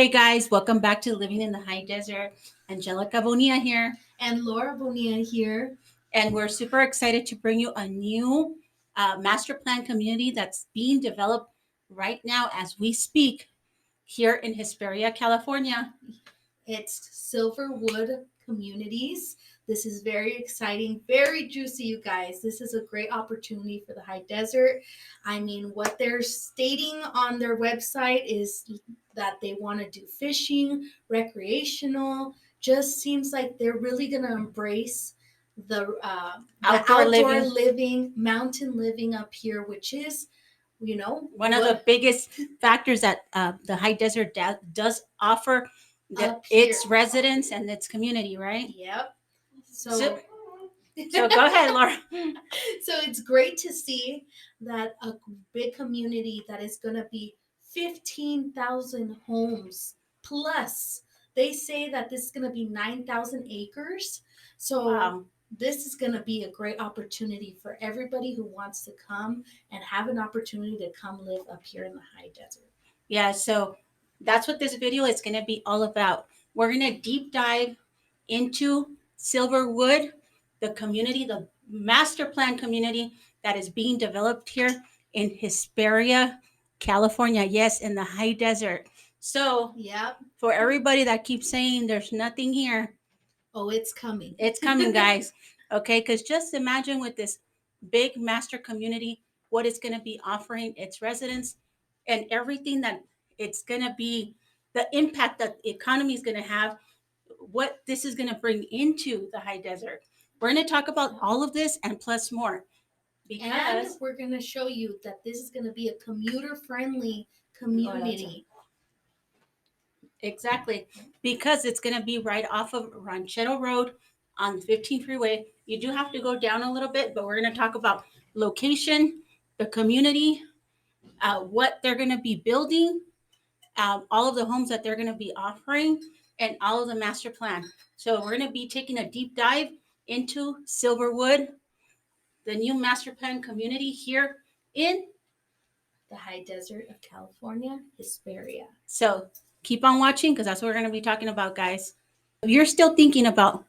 Hey guys, welcome back to Living in the High Desert. Angelica Bonilla here, And Laura Bonilla here. and we're super excited to bring you a new master plan community that's being developed right now as we speak here in Hesperia, California. It's Silverwood Communities. This is very exciting, very juicy, you guys. This is a great opportunity for the high desert. I mean, what they're stating on their website is that they want to do fishing, recreational. Just seems like they're really going to embrace the outdoor living, mountain living up here, which is, One of the biggest factors that the high desert does offer its residents and its community, right? Yep. So go ahead, Laura. So it's great to see that a big community that is going to be 15,000 homes plus. They say that this is going to be 9,000 acres. So Wow. This is going to be a great opportunity for everybody who wants to come and have an opportunity to come live up here in the high desert. Yeah, so that's what this video is going to be all about. We're going to deep dive into Silverwood, the community, the master plan community that is being developed here in Hesperia, California. Yes, in the high desert. So, Yep. For everybody that keeps saying there's nothing here, oh, it's coming. It's coming, guys. Okay, because just imagine with this big master community, what it's going to be offering its residents and everything that it's going to be, the impact that the economy is going to have, what this is going to bring into the high desert. We're going to talk about all of this and plus more. And we're going to show you that this is going to be a commuter friendly community. Exactly, because it's going to be right off of Ranchero Road on the 15 freeway. You do have to go down a little bit, but we're going to talk about location, the community, what they're going to be building, all of the homes that they're going to be offering, and all of the master plan. So we're going to be taking a deep dive into Silverwood, the new master plan community here in the high desert of California, Hesperia. So keep on watching because that's what we're going to be talking about, guys. If you're still thinking about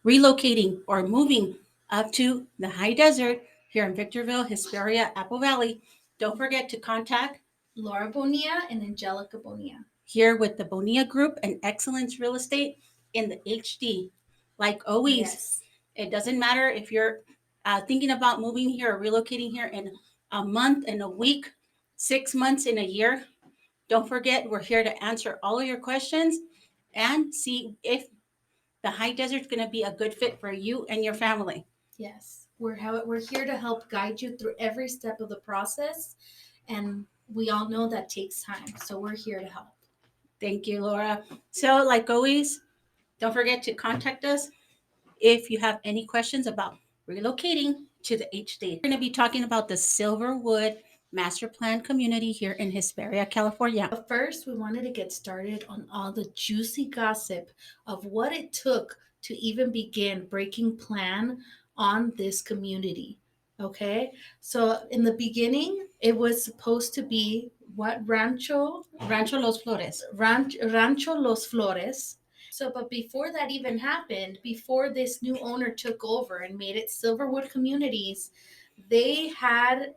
relocating or moving up to the high desert here in Victorville, Hesperia, Apple Valley, don't forget to contact Laura Bonilla and Angelica Bonilla here with the Bonilla Group and Excellence Real Estate in the HD. Like always, yes. It doesn't matter if you're thinking about moving here or relocating here in a month, in a week, 6 months, in a year. Don't forget, we're here to answer all of your questions and see if the high desert is going to be a good fit for you and your family. Yes, we're here to help guide you through every step of the process, and we all know that takes time, so we're here to help. Thank you, Laura. So, like always, don't forget to contact us if you have any questions about relocating to the HD. We're going to be talking about the Silverwood Master Plan community here in Hesperia, California. But first, we wanted to get started on all the juicy gossip of what it took to even begin breaking plan on this community. Okay, so in the beginning, it was supposed to be what Rancho Los Flores. Rancho Los Flores. So, but before that even happened, before this new owner took over and made it Silverwood Communities, they had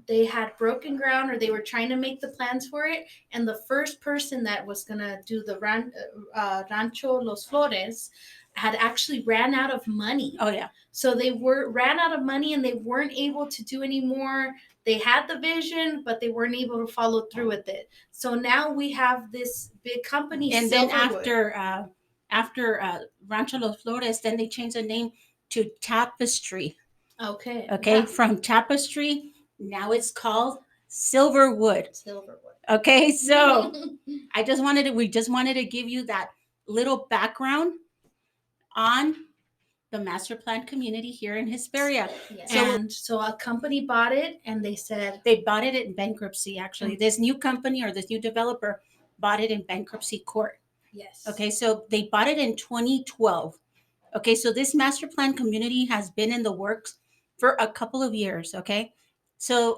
they had broken ground, or they were trying to make the plans for it, and the first person that was going to do the Rancho Los Flores had actually ran out of money. Oh yeah. So they ran out of money and they weren't able to do anymore. They had the vision, but they weren't able to follow through with it. So now we have this big company, and Silverwood. Then after Rancho Los Flores, then they changed the name to Tapestry. Okay. Okay, from Tapestry, now it's called Silverwood. Okay, so we just wanted to give you that little background on the master plan community here in Hesperia. Yes. So a company bought it, and they said they bought it in bankruptcy. Actually, this new company or this new developer bought it in bankruptcy court. Yes. Okay, so they bought it in 2012. Okay, so this master plan community has been in the works for a couple of years. Okay, so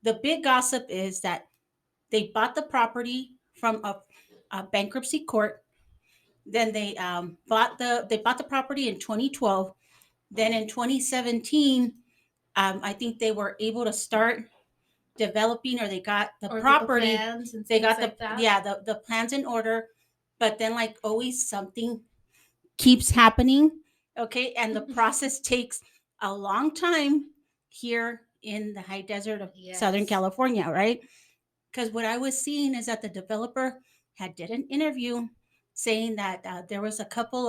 the big gossip is that they bought the property from a bankruptcy court. Then they bought the property in 2012. Then in 2017, I think they were able to start developing, or they got the Or the property. plans and They things got the like that. yeah the plans in order, but then like always something keeps happening. Okay, and the process takes a long time here in the high desert of Southern Yes. California, right? Because what I was seeing is that the developer had did an interview saying that there was a couple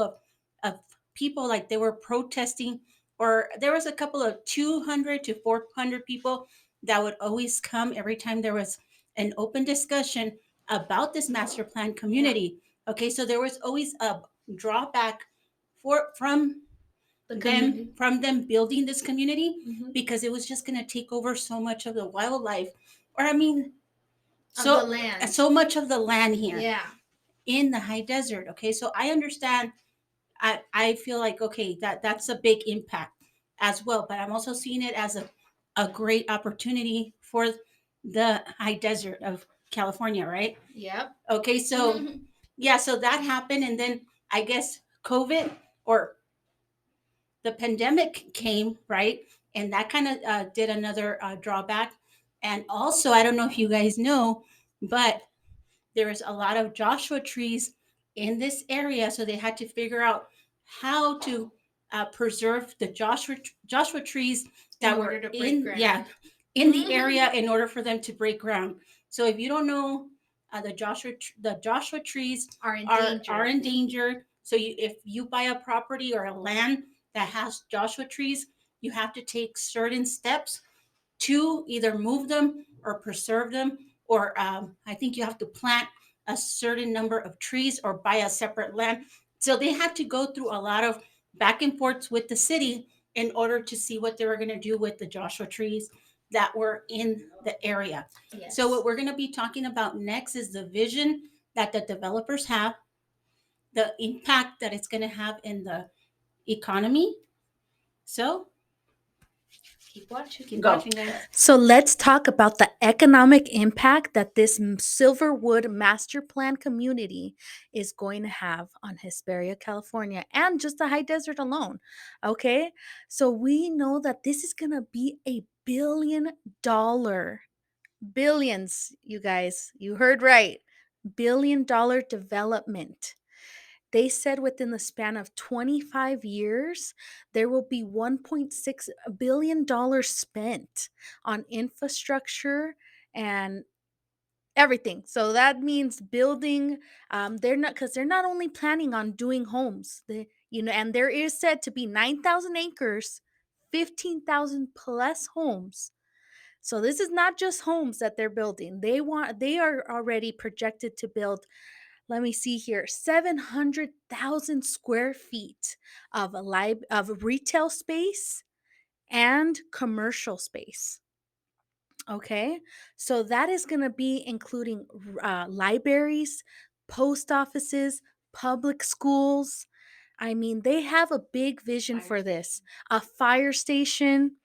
of people, like they were protesting, or there was a couple of 200 to 400 people that would always come every time there was an open discussion about this master plan community. Okay, so there was always a drawback for The community. from them building this community, Mhm. because it was just going to take over so much of the wildlife, or I mean, Of the so land. so much of the land here Yeah. in the high desert. Okay, so I understand. I feel like, okay, that's a big impact as well, but I'm also seeing it as a great opportunity for the high desert of California, right? Yep. Okay, so yeah, so that happened, and then I guess COVID, or the pandemic came, right? And that kind of did another drawback. And also, I don't know if you guys know, but there is a lot of Joshua trees in this area, so they had to figure out how to preserve the Joshua trees In that order were to break in, ground. yeah, in the area, in order for them to break ground. So if you don't know, the Joshua trees Are are endangered. endangered. So if you buy a property or a land that has Joshua trees, you have to take certain steps to either move them or preserve them, or I think you have to plant a certain number of trees or buy a separate land. So they had to go through a lot of back and forths with the city in order to see what they were going to do with the Joshua trees that were in the area. Yes. So what we're going to be talking about next is the vision that the developers have, the impact that it's going to have in the economy. So Keep watching. keep watching, guys. So let's talk about the economic impact that this Silverwood master plan community is going to have on Hesperia, California, and just the high desert alone. Okay, so we know that this is going to be $1 billion, billions, you guys, you heard right, $1 billion development. They said within the span of 25 years, there will be $1.6 billion spent on infrastructure and everything. So that means building. They're not, because they're not only planning on doing homes. And there is said to be 9,000 acres, 15,000 plus homes. So this is not just homes that they're building. They are already projected to build, let me see here, 700,000 square feet of retail space and commercial space. Okay, so that is going to be including libraries, post offices, public schools. I mean, they have a big vision for this. A fire station.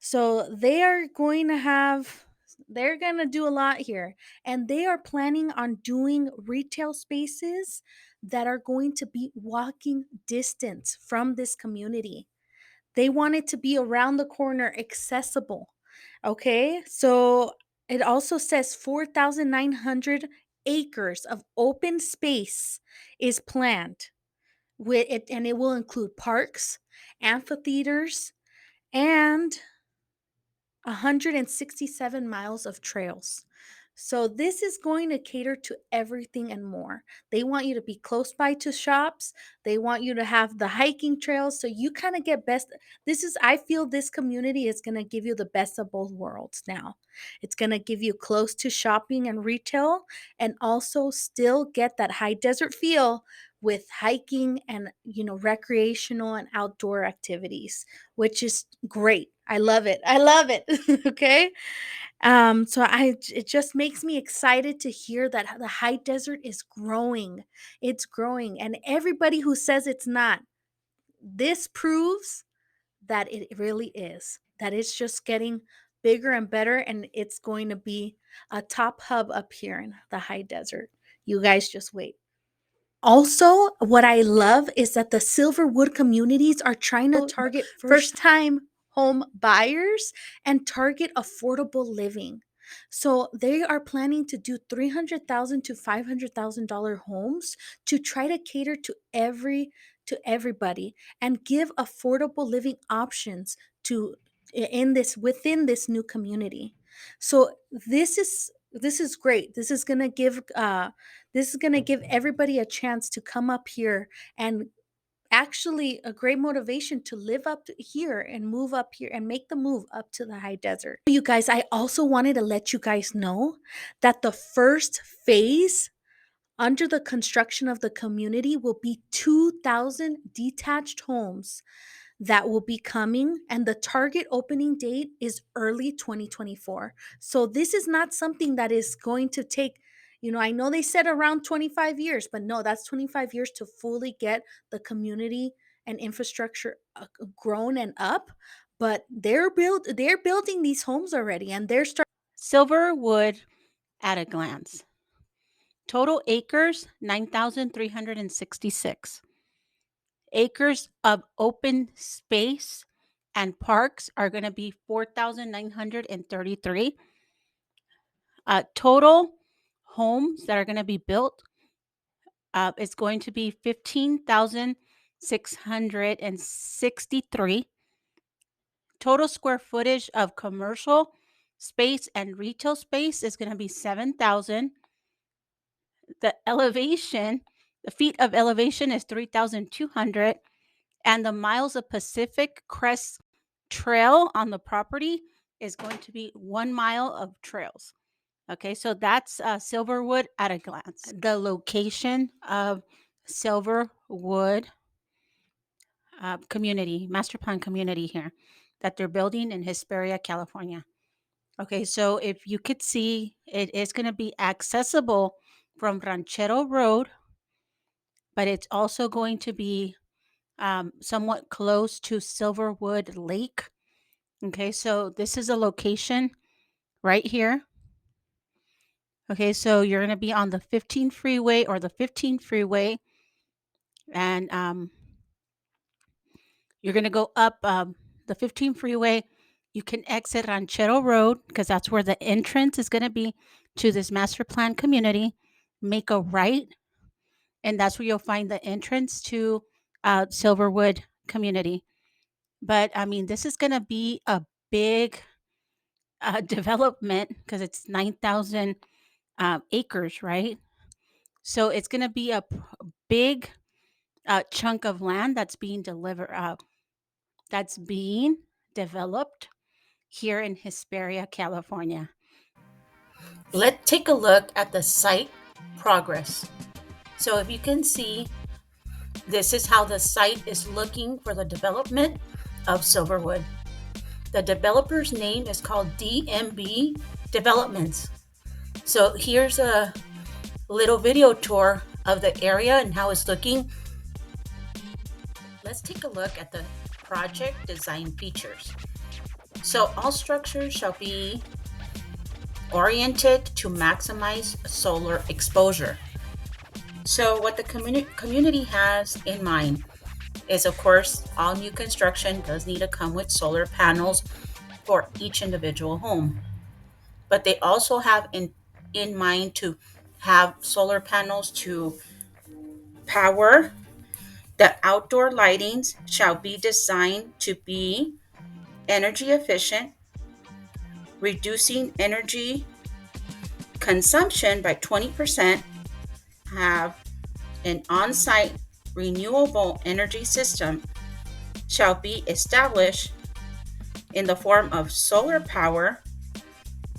So they're going to do a lot here. And they are planning on doing retail spaces that are going to be walking distance from this community. They want it to be around the corner, accessible. Okay, so it also says 4,900 acres of open space is planned with it, and it will include parks, amphitheaters, and 167 miles of trails. So this is going to cater to everything and more. They want you to be close by to shops. They want you to have the hiking trails, so you kind of get best. I feel this community is going to give you the best of both worlds now. It's going to give you close to shopping and retail, and also still get that high desert feel with hiking and, recreational and outdoor activities, which is great. I love it. I love it. Okay. It just makes me excited to hear that the high desert is growing. It's growing. And everybody who says it's not, this proves that it really is. That it's just getting bigger and better, and it's going to be a top hub up here in the high desert. You guys just wait. Also, what I love is that the Silverwood communities are trying to target first time home buyers and target affordable living. So they are planning to do $300,000 to $500,000 homes to try to cater to everybody and give affordable living options to in this within this new community. So this is great. This is going to give everybody a chance to come up here and actually a great motivation to live here and move up here and make the move up to the high desert. You guys, I also wanted to let you guys know that the first phase under the construction of the community will be 2,000 detached homes that will be coming, and the target opening date is early 2024. So this is not something that is going to take, I know they said around 25 years, but no, that's 25 years to fully get the community and infrastructure grown and up. But they're building these homes already, and they're starting. Silverwood at a glance. Total acres, 9,366. Acres of open space and parks are going to be 4,933. Total homes that are going to be built is going to be 15,663. Total square footage of commercial space and retail space is going to be 7,000. The feet of elevation is 3,200. And the miles of Pacific Crest Trail on the property is going to be 1 mile of trails. Okay, so that's Silverwood at a glance. The location of Silverwood community, master plan community here that they're building in Hesperia, California. Okay, so if you could see, it is going to be accessible from Ranchero Road, but it's also going to be somewhat close to Silverwood Lake. Okay, so this is a location right here. Okay, so you're going to be on the 15 freeway or the 15 freeway, and you're going to go up the 15 freeway. You can exit Ranchero Road because that's where the entrance is going to be to this master plan community. Make a right, and that's where you'll find the entrance to Silverwood community. But I mean, this is going to be a big development because it's 9,000 acres, right? So it's going to be a big chunk of land that's being developed here in Hesperia, California. Let's take a look at the site progress. So if you can see, this is how the site is looking for the development of Silverwood. The developer's name is called DMB Developments. So here's a little video tour of the area and how it's looking. Let's take a look at the project design features. So all structures shall be oriented to maximize solar exposure. So what the community has in mind is, of course, all new construction does need to come with solar panels for each individual home. But they also have in mind to have solar panels to power. The outdoor lightings shall be designed to be energy efficient, reducing energy consumption by 20%, have an on-site renewable energy system shall be established in the form of solar power,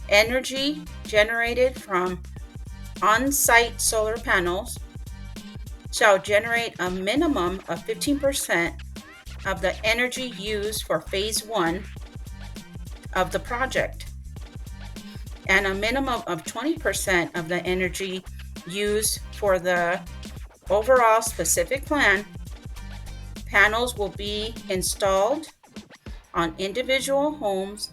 energy generated from on-site solar panels shall generate a minimum of 15% of the energy used for phase 1 of the project, and a minimum of 20% of the energy used for the overall specific plan. Panels will be installed on individual homes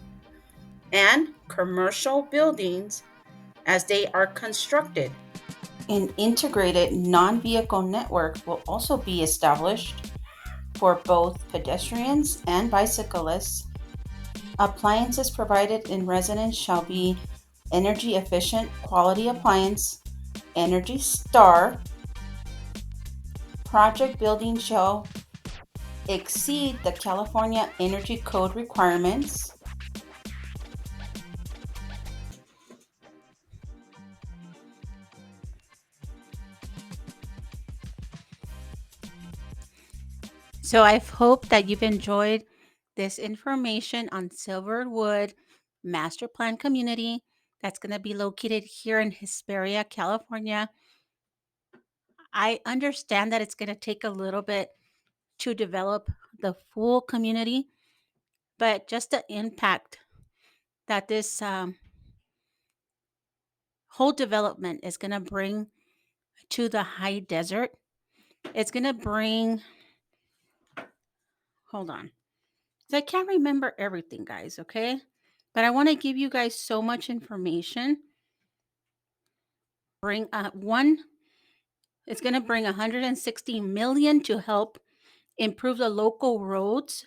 and commercial buildings as they are constructed. An integrated non vehicle network will also be established for both pedestrians and bicyclists. Appliances provided in residence shall be energy efficient quality appliance, Energy Star. Project building shall exceed the California Energy Code requirements. So I hope that you've enjoyed this information on Silverwood Master Plan Community that's going to be located here in Hesperia, California. I understand that it's going to take a little bit to develop the full community, but just the impact that this whole development is going to bring to the high desert, it's going to bring, hold on. So I can't remember everything, guys, okay? But I want to give you guys so much information. Bring one, it's going to bring 160 million to help improve the local roads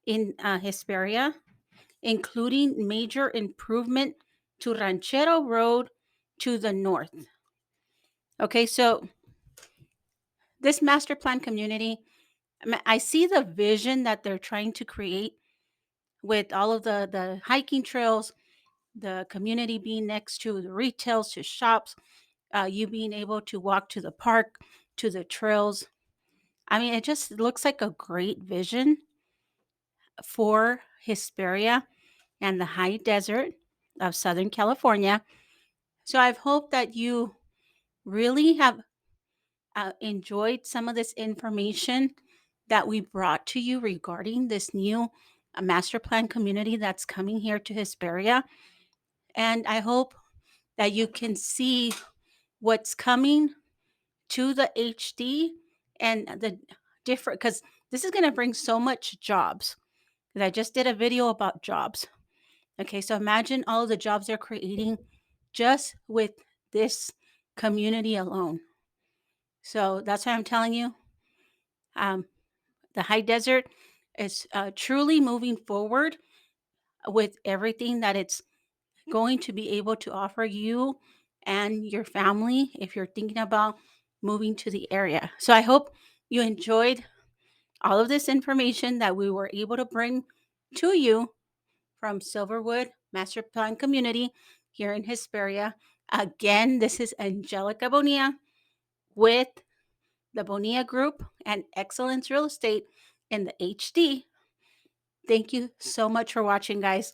in Hesperia, including major improvement to Ranchero Road to the north. Okay, so this master plan community, I see the vision that they're trying to create with all of the hiking trails, the community being next to the retails, to shops, you being able to walk to the park, to the trails. I mean, it just looks like a great vision for Hesperia and the high desert of Southern California. So I've hoped that you really have enjoyed some of this information that we brought to you regarding this new master plan community that's coming here to Hesperia. And I hope that you can see what's coming to the HD and the different, because this is going to bring so much jobs. Because I just did a video about jobs. Okay, so imagine all the jobs they're creating just with this community alone. So that's why I'm telling you, um, the high desert is truly moving forward with everything that it's going to be able to offer you and your family if you're thinking about moving to the area. So I hope you enjoyed all of this information that we were able to bring to you from Silverwood Master Plan Community here in Hesperia. Again, this is Angelica Bonilla with the Bonilla Group and Excellence Real Estate in the HD. Thank you so much for watching, guys.